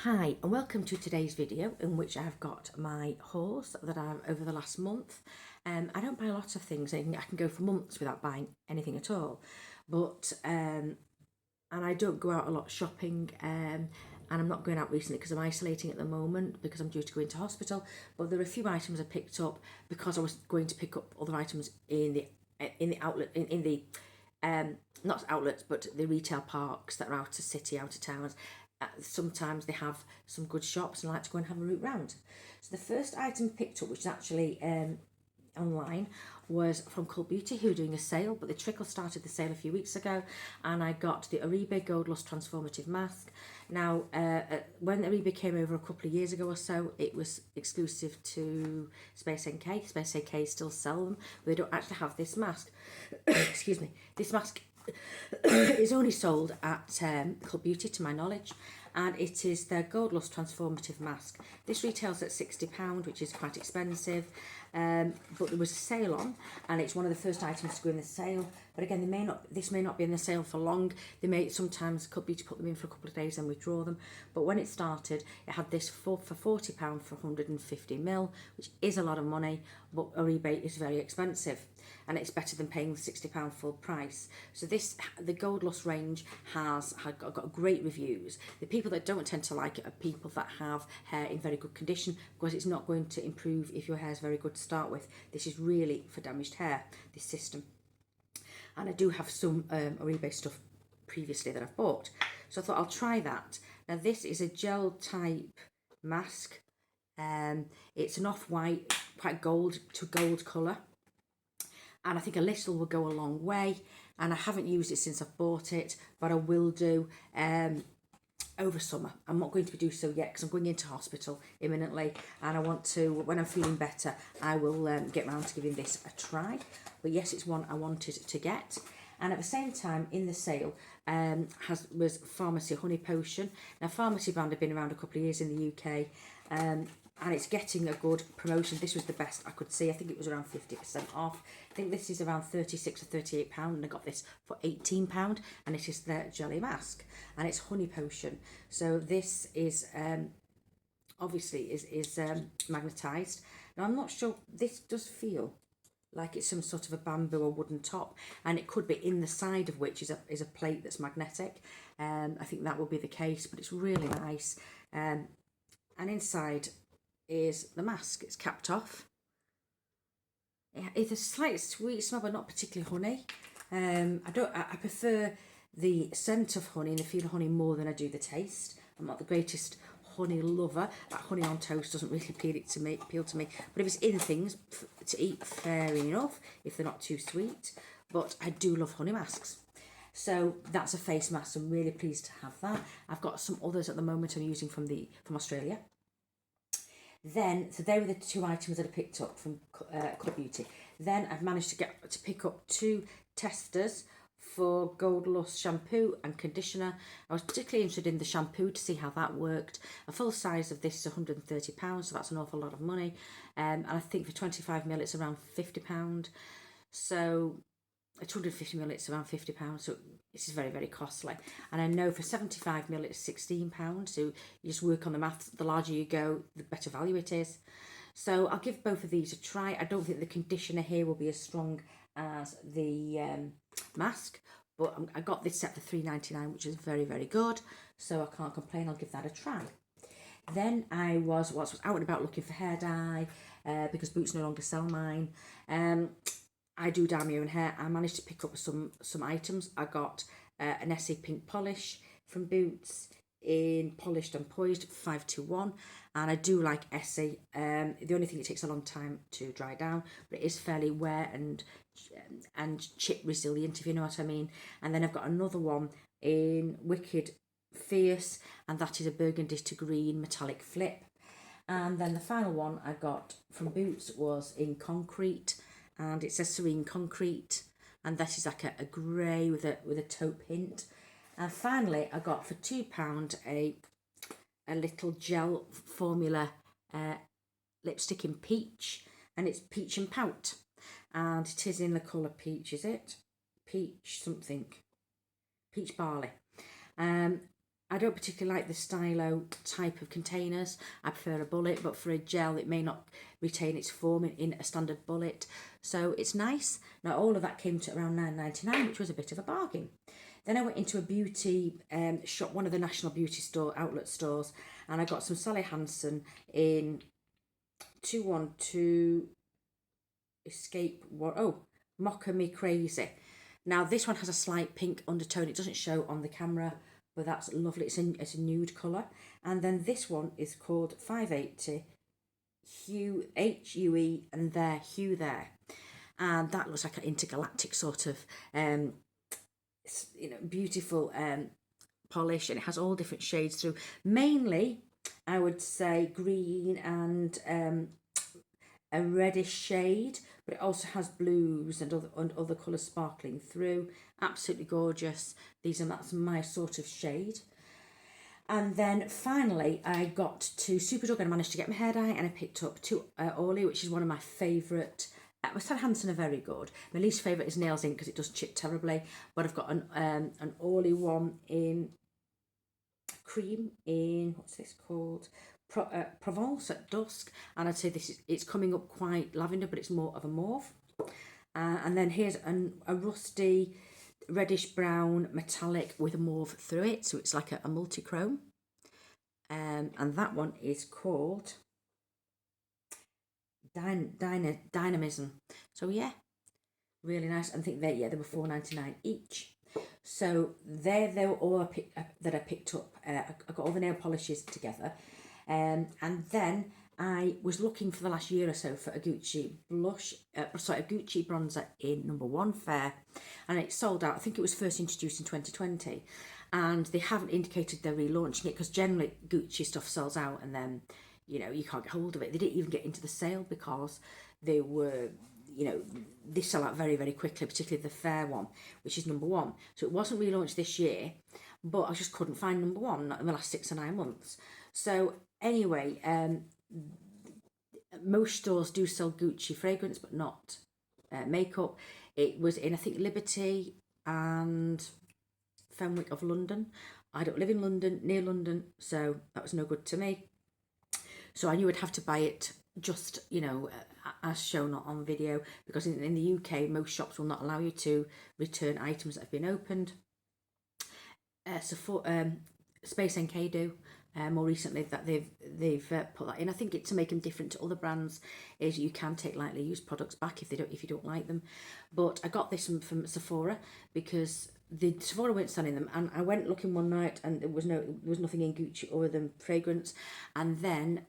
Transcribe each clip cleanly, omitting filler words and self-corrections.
Hi and welcome to today's video in which I've got my hauls that I've over the last month. I don't buy a lot of things. I can go for months without buying anything at all, but and I don't go out a lot shopping, and I'm not going out recently because I'm isolating at the moment because I'm due to go into hospital. But there are a few items I picked up because I was going to pick up other items in the outlet in the not outlets but the retail parks that are out of city, out of towns. Sometimes they have some good shops and I like to go and have a route round. So the first item picked up, which is actually online, was from Cult Beauty, who are doing a sale, but the trickle started the sale a few weeks ago, and I got the Oribe Gold Lust Transformative Mask. Now, when Oribe came over a couple of years ago or so, it was exclusive to Space NK. Space NK still sell them, but they don't actually have this mask. Excuse me. This mask is only sold at Cult Beauty, to my knowledge, and it is their Gold Lust Transformative Mask. This retails at £60, which is quite expensive, but there was a sale on, and it's one of the first items to go in the sale. But again, this may not be in the sale for long. They may sometimes Cult Beauty put them in for a couple of days and withdraw them. But when it started, it had this for £40 for 150ml, which is a lot of money, but a rebate is very expensive, and it's better than paying the £60 full price. So the Gold Lust range has got great reviews. The people that don't tend to like it are people that have hair in very good condition, because it's not going to improve if your hair is very good to start with. This is really for damaged hair, this system. And I do have some Oribe stuff previously that I've bought, so I thought I'll try that. Now this is a gel type mask. It's an off-white, quite gold to gold colour, and I think a little will go a long way. And I haven't used it since I've bought it, but I will do over summer. I'm not going to do so yet because I'm going into hospital imminently, and I want to, when I'm feeling better, I will get round to giving this a try. But yes, it's one I wanted to get. And at the same time, in the sale was Pharmacy Honey Potion. Now, Pharmacy brand have been around a couple of years in the UK, and it's getting a good promotion. This was the best I could see. I think it was around 50% off. I think this is around £36 or £38, and I got this for £18, and it is their jelly mask, and it's Honey Potion. So this is obviously is magnetised. Now, I'm not sure. This does feel like it's some sort of a bamboo or wooden top, and it could be in the side of which is a plate that's magnetic. I think that will be the case, but it's really nice. And inside is the mask. It's capped off. It's a slight sweet smell, but not particularly honey. I prefer the scent of honey and the feel of honey more than I do the taste. I'm not the greatest honey lover. That honey on toast doesn't really appeal to me. But if it's in things to eat, fair enough, if they're not too sweet. But I do love honey masks. So that's a face mask. I'm really pleased to have that. I've got some others at the moment I'm using from Australia. So they were the two items that I picked up from Cult Beauty. Then I've managed to pick up two testers for Gold Lust shampoo and conditioner. I was particularly interested in the shampoo to see how that worked. A full size of this is £130, so that's an awful lot of money. And I think for 25ml it's around £50. So 250ml it's around £50, so this is very, very costly. And I know for 75ml it's £16, so you just work on the maths. The larger you go, the better value it is. So I'll give both of these a try. I don't think the conditioner here will be as strong as the mask, but I got this set for £3.99, which is very, very good, so I can't complain. I'll give that a try. Then I was out and about looking for hair dye, because Boots no longer sell mine. I do dye my own hair. I managed to pick up some items. I got an Essie Pink Polish from Boots in Polished and Poised 521, and I do like Essie. The only thing, it takes a long time to dry down, but it is fairly wear and chip resilient, if you know what I mean. And then I've got another one in Wicked Fierce, and that is a burgundy to green metallic flip. And then the final one I got from Boots was in Concrete, and it says Serene Concrete, and that is like a grey with a taupe hint. And finally I got for £2 a little gel formula lipstick in peach, and it's Peach and Pout, and it is in the colour peach, is it? Peach something. Peach Barley. I don't particularly like the stylo type of containers. I prefer a bullet, but for a gel it may not retain its form in a standard bullet. So it's nice. Now all of that came to around £9.99, which was a bit of a bargain. Then I went into a beauty shop, one of the national beauty outlet stores, and I got some Sally Hansen in 212 Escape What? Oh, Mocha Me Crazy. Now this one has a slight pink undertone. It doesn't show on the camera, but that's lovely. It's a nude colour. And then this one is called 580 Hue, H-U-E, and there, Hue there. And that looks like an intergalactic sort of, beautiful polish, and it has all different shades through. Mainly, I would say green and a reddish shade, but it also has blues and other colours sparkling through. Absolutely gorgeous. That's my sort of shade. And then finally I got to Superdrug and I managed to get my hair dye, and I picked up two Orly, which is one of my favourite. Sally Hansen are very good. My least favourite is Nails Ink because it does chip terribly, but I've got an Orly one in cream, in, what's this called? Provence at dusk, and I'd say it's coming up quite lavender, but it's more of a mauve. And then here's a rusty reddish brown metallic with a mauve through it, so it's like a multi-chrome. And that one is called Dynamism. So yeah, really nice. I think they were £4.99 each. So they were all that I picked up. I got all the nail polishes together. And then I was looking for the last year or so for a Gucci blush, a Gucci bronzer in number 1 fair, and it sold out. I think it was first introduced in 2020, and they haven't indicated they're relaunching it, because generally Gucci stuff sells out and then, you can't get hold of it. They didn't even get into the sale because they were, they sell out very, very quickly, particularly the fair one, which is number 1. So it wasn't relaunched this year, but I just couldn't find number 1, not in the last 6 or 9 months. So anyway, most stores do sell Gucci fragrance, but not makeup. It was in, I think, Liberty and Fenwick of London. I don't live in London, near London, so that was no good to me. So I knew I'd have to buy it just, as shown on video, because in the UK, most shops will not allow you to return items that have been opened. Sephora, Space NK do. More recently that they've put that in. I think it to make them different to other brands is you can take lightly used products back if you don't like them. But I got this from Sephora because the Sephora weren't selling them, and I went looking one night and there was nothing in Gucci other than fragrance. And then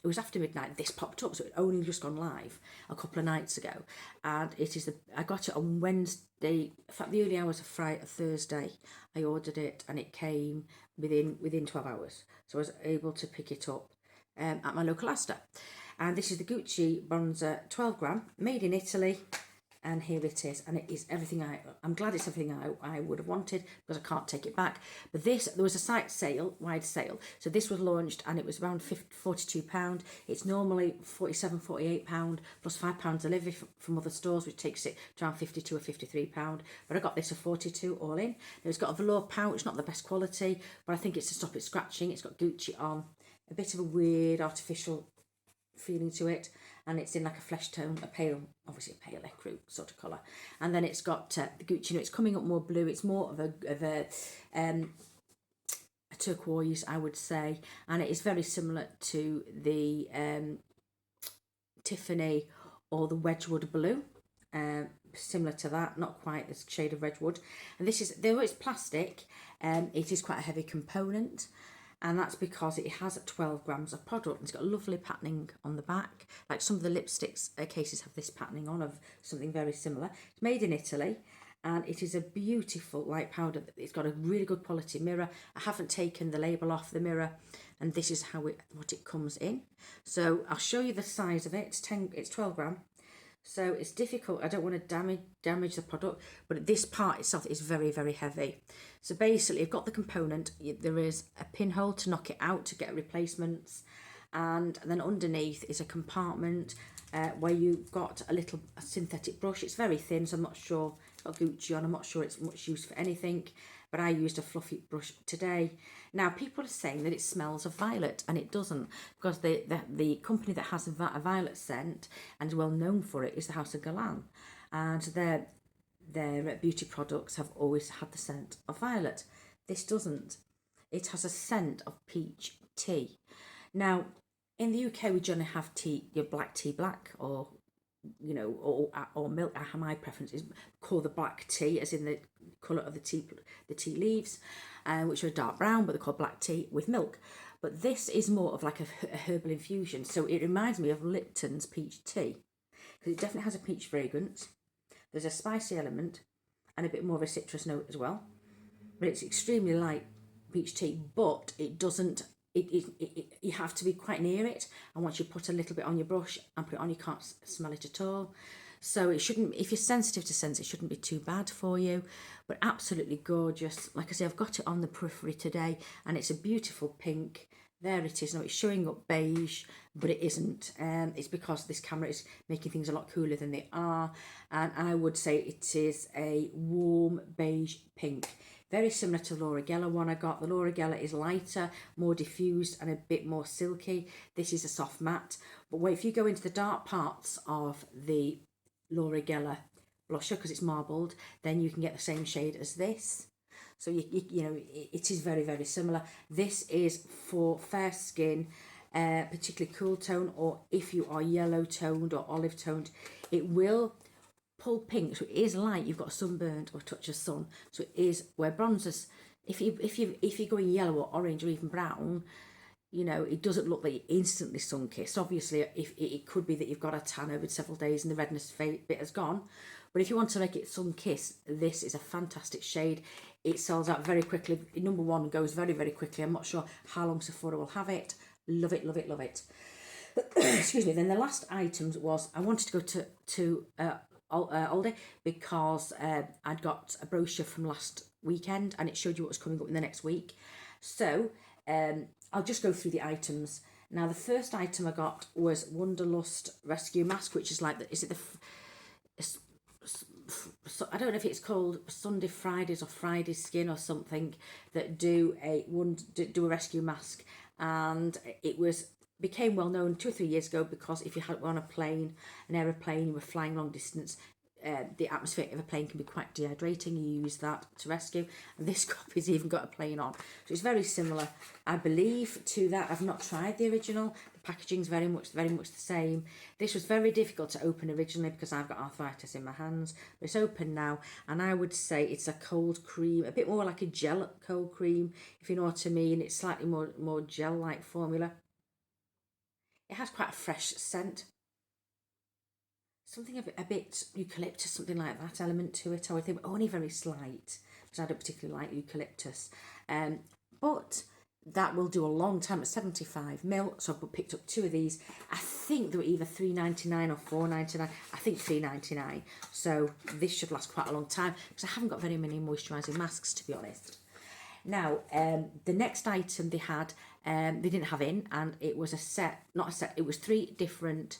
it was after midnight, this popped up, so it only just gone live a couple of nights ago, and I got it on Wednesday. In fact, the early hours of Thursday, I ordered it and it came within 12 hours. So I was able to pick it up at my local Asda. And this is the Gucci bronzer, 12 gram, made in Italy. And here it is, and it is everything I'm glad it's everything I would have wanted, because I can't take it back. But there was a wide sale, so this was launched and it was around £42. It's normally £47, £48 plus £5 delivery from other stores, which takes it to around £52 or £53. But I got this for £42 all in. Now it's got a velour pouch, not the best quality, but I think it's to stop it scratching. It's got Gucci on, a bit of a weird artificial feeling to it, and it's in like a flesh tone, obviously a pale ecru sort of colour. And then it's got the Gucci, it's coming up more blue. It's more of a turquoise, I would say, and it is very similar to the Tiffany or the Wedgwood blue. Similar to that, not quite the shade of Redwood. And this is, though it's plastic, it is quite a heavy component. And that's because it has 12 grams of product. It's got lovely patterning on the back. Like some of the lipsticks cases have this patterning on of something very similar. It's made in Italy, and it is a beautiful light powder. It's got a really good quality mirror. I haven't taken the label off the mirror, and this is what it comes in. So I'll show you the size of it. It's 12 gram. So it's difficult. I don't want to damage the product, but this part itself is very, very heavy. So basically, you've got the component. There is a pinhole to knock it out to get replacements, and then underneath is a compartment where you've got a synthetic brush. It's very thin, so I'm not sure. It's got Gucci on. I'm not sure it's much use for anything. but I used a fluffy brush today. Now, people are saying that it smells of violet, and it doesn't, because the company that has a violet scent and is well known for it is the House of Galan, and their beauty products have always had the scent of violet. This doesn't. It has a scent of peach tea. Now, in the UK, we generally have tea, your black tea black, or or milk. My preference is called the black tea, as in the colour of the tea leaves, which are dark brown, but they're called black tea with milk. But this is more of like a herbal infusion, so it reminds me of Lipton's peach tea, because it definitely has a peach fragrance. There's a spicy element and a bit more of a citrus note as well, but it's extremely light peach tea. But it doesn't. You have to be quite near it, and once you put a little bit on your brush and put it on, you can't smell it at all. So it shouldn't, if you're sensitive to scents, it shouldn't be too bad for you. But absolutely gorgeous. Like I say, I've got it on the periphery today, and it's a beautiful pink. There it is. Now it's showing up beige, but it isn't. It's because this camera is making things a lot cooler than they are, and I would say it is a warm beige pink. Very similar to the Laura Geller one I got. The Laura Geller is lighter, more diffused, and a bit more silky. This is a soft matte. But if you go into the dark parts of the Laura Geller blusher, because it's marbled, then you can get the same shade as this. So you know, it is very, very similar. This is for fair skin, particularly cool tone, or if you are yellow toned or olive toned, it will pull pink. So it is light. You've got sunburned or a touch of sun. So it is where bronzers. If you're going yellow or orange or even brown, you know, it doesn't look like you're instantly sun kissed. Obviously, if it could be that you've got a tan over several days and the redness bit has gone. But if you want to make it sun kissed, this is a fantastic shade. It sells out very quickly. Number one goes very, very quickly. I'm not sure how long Sephora will have it. Love it, love it, love it. Excuse me. Then the last items was, I wanted to go to Aldi, because I'd got a brochure from last weekend and it showed you what was coming up in the next week. So I'll just go through the items. Now, the first item I got was Wonderlust Rescue Mask, which is like, I don't know if it's called Sunday Fridays or Friday Skin or something, that do a rescue mask, and it became well known 2 or 3 years ago, because if you were on an aeroplane, you were flying long distance, the atmosphere of a plane can be quite dehydrating. You use that to rescue, and this copy's even got a plane on, so it's very similar, I believe, to that. I've not tried the original. The packaging's very much the same. This was very difficult to open originally because I've got arthritis in my hands, but it's open now, and I would say it's a cold cream, a bit more like a gel cold cream, if you know what I mean. It's slightly more gel-like formula. It has quite a fresh scent. Something a bit eucalyptus, something like that element to it, I would think, but only very slight, because I don't particularly like eucalyptus. But that will do a long time at 75ml. So I picked up 2 of these. I think they were either $3.99 or $4.99. I think $3.99. So this should last quite a long time, because I haven't got very many moisturising masks, to be honest. Now, the next item they had, they didn't have in, and it was it was 3 different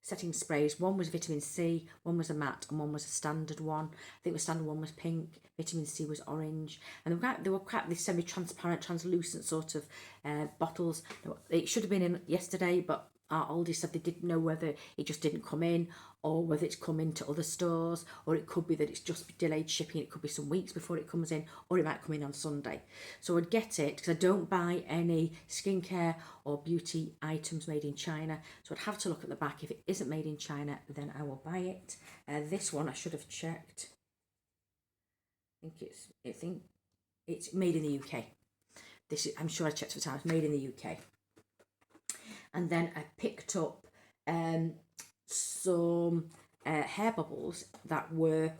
setting sprays. One was vitamin C, one was a matte, and one was a standard one. I think the standard one was pink, vitamin C was orange, and they were quite these semi-transparent, translucent sort of bottles. It should have been in yesterday, but our Aldi said they didn't know whether it just didn't come in, or whether it's come into other stores, or it could be that it's just delayed shipping. It could be some weeks before it comes in, or it might come in on Sunday. So I'd get it, because I don't buy any skincare or beauty items made in China. So I'd have to look at the back. If it isn't made in China, then I will buy it. This one I should have checked. I think it's made in the UK. I'm sure I checked for time. It's made in the UK. And then I picked up some hair bubbles that were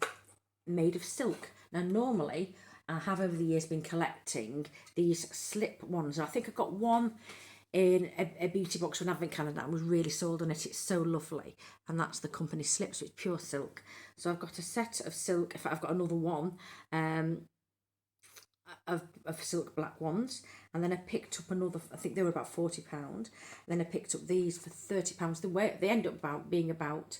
made of silk. Now, normally, I have over the years been collecting these slip ones. I think I got one in a beauty box from Advent Calendar. I was really sold on it. It's so lovely. And that's the company Slip, so it's pure silk. So I've got a set of silk. In fact, I've got another one of silk black ones, and then I picked up another, I think they were about £40, and then I picked up these for £30. They end up being about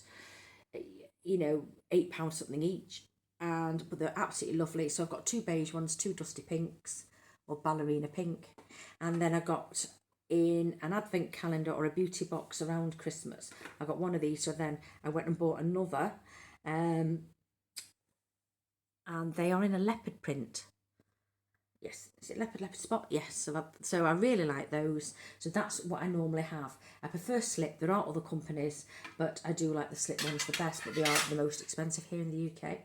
£8 something each. but they're absolutely lovely. So I've got 2 beige ones, 2 dusty pinks, or ballerina pink, and then I got in an advent calendar or a beauty box around Christmas. I got one of these, so then I went and bought another, and they are in a leopard print. Yes, is it leopard spot? Yes, so I really like those. So that's what I normally have. I prefer slip. There are other companies, but I do like the slip ones the best, but they are the most expensive here in the UK.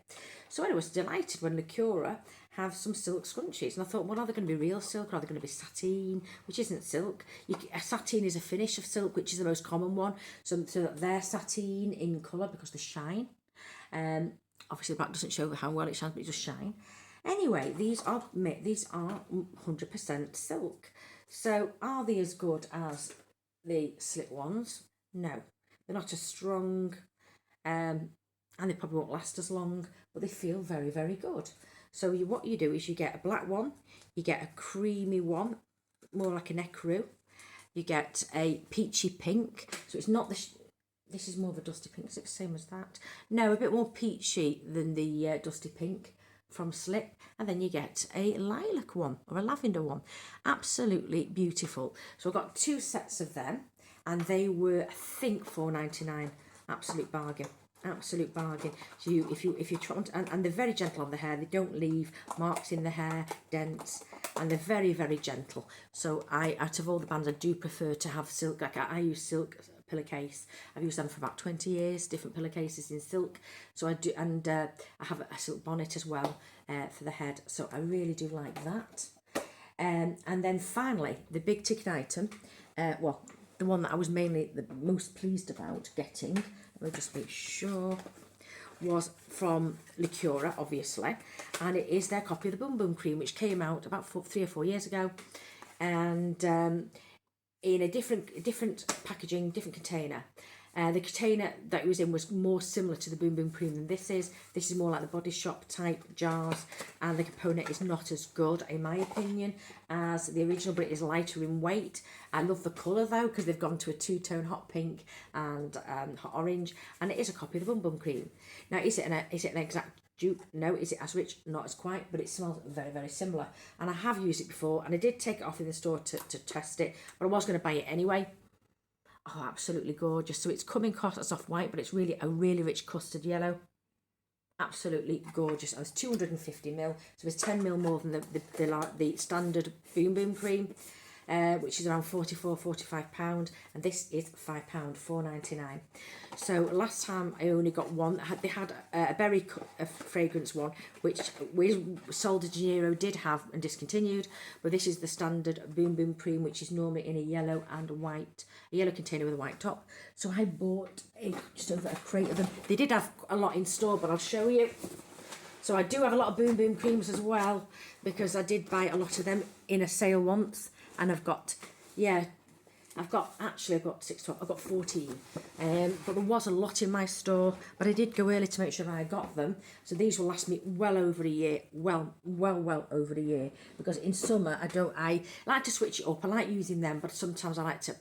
So anyway, I was delighted when Sephora have some silk scrunchies, and I thought, well, are they going to be real silk, or are they going to be sateen, which isn't silk? A sateen is a finish of silk, which is the most common one, so that they're sateen in colour because they shine. Obviously the black doesn't show how well it shines, but it does shine. Anyway, these are 100% silk. So are they as good as the slip ones? No, they're not as strong, and they probably won't last as long, but they feel very, very good. So what you do is you get a black one, you get a creamy one, more like an ecru, you get a peachy pink, so it's not this is more of a dusty pink, so it's the same as that. No, a bit more peachy than the dusty pink from Slip, and then you get a lilac one or a lavender one. Absolutely beautiful. So I got 2 sets of them, and they were, I think, £4.99. Absolute bargain. Absolute bargain. So if you try, and they're very gentle on the hair. They don't leave marks in the hair, dents, and they're very, very gentle. So out of all the bands, I do prefer to have silk. Like I use silk pillowcase. I've used them for about 20 years, different pillowcases in silk. So I do, and I have a silk bonnet as well for the head. So I really do like that. And then finally, the big ticket item, well, the one that I was mainly the most pleased about getting, let me just make sure, was from Sephora, obviously, and it is their copy of the Boom Boom Cream, which came out about 3 or 4 years ago, and in a different packaging, different container. The container that it was in was more similar to the Boom Boom Cream than this is. This is more like the Body Shop type jars, and the component is not as good, in my opinion, as the original, but it is lighter in weight. I love the colour though, because they've gone to a 2-tone hot pink and hot orange, and it is a copy of the Boom Boom Cream. Now, is it an exact dupe? No. Is it as rich? Not as quite, but it smells very, very similar. And I have used it before, and I did take it off in the store to test it, but I was going to buy it anyway. Oh, absolutely gorgeous. So it's coming across as soft white, but it's really a really rich custard yellow. Absolutely gorgeous. And it's 250ml, so it's 10ml more than the standard Boom Boom Cream, which is around £44-45, and this is £5, £4.99. So last time I only got one. They had a berry fragrance one, which Sol de Janeiro did have and discontinued, but this is the standard Boom Boom Cream, which is normally in a yellow and white, a yellow container with a white top. So I bought just over a crate of them. They did have a lot in store, but I'll show you. So I do have a lot of Boom Boom Creams as well, because I did buy a lot of them in a sale once, and I've got 6, I've got 14, but there was a lot in my store, but I did go early to make sure I got them, so these will last me well over a year, well over a year, because in summer I like to switch it up. I like using them, but sometimes I like to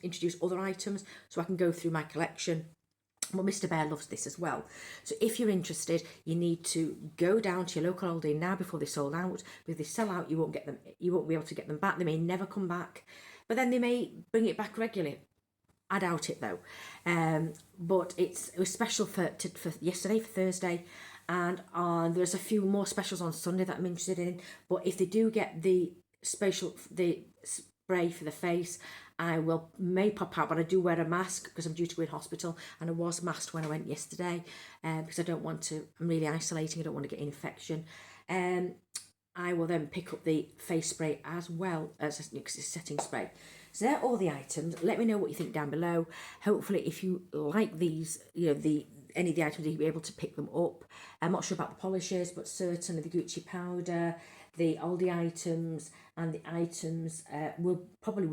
introduce other items so I can go through my collection. Well, Mr. Bear loves this as well. So if you're interested, you need to go down to your local Aldi now before they sold out. Because if they sell out, you won't get them. You won't be able to get them back. They may never come back, but then they may bring it back regularly. I doubt it though. But it was special for yesterday, for Thursday, and there's a few more specials on Sunday that I'm interested in. But if they do get the spray for the face, I may pop out, but I do wear a mask because I'm due to go in hospital, and I was masked when I went yesterday, because I don't want to. I'm really isolating. I don't want to get an infection. I will then pick up the face spray as well as a setting spray. So they're all the items. Let me know what you think down below. Hopefully, if you like these, any of the items, you'll be able to pick them up. I'm not sure about the polishes, but certainly the Gucci powder, the Aldi items and the items will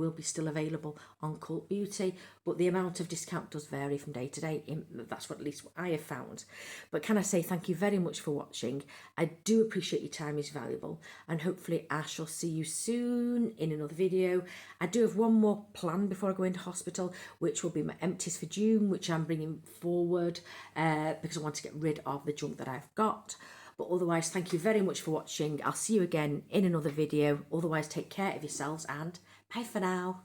be still available on Cult Beauty, but the amount of discount does vary from day to day. That's what at least what I have found. But can I say thank you very much for watching. I do appreciate your time is valuable, and hopefully I shall see you soon in another video. I do have one more plan before I go into hospital, which will be my empties for June, which I'm bringing forward because I want to get rid of the junk that I've got. But otherwise, thank you very much for watching. I'll see you again in another video. Otherwise, take care of yourselves and bye for now.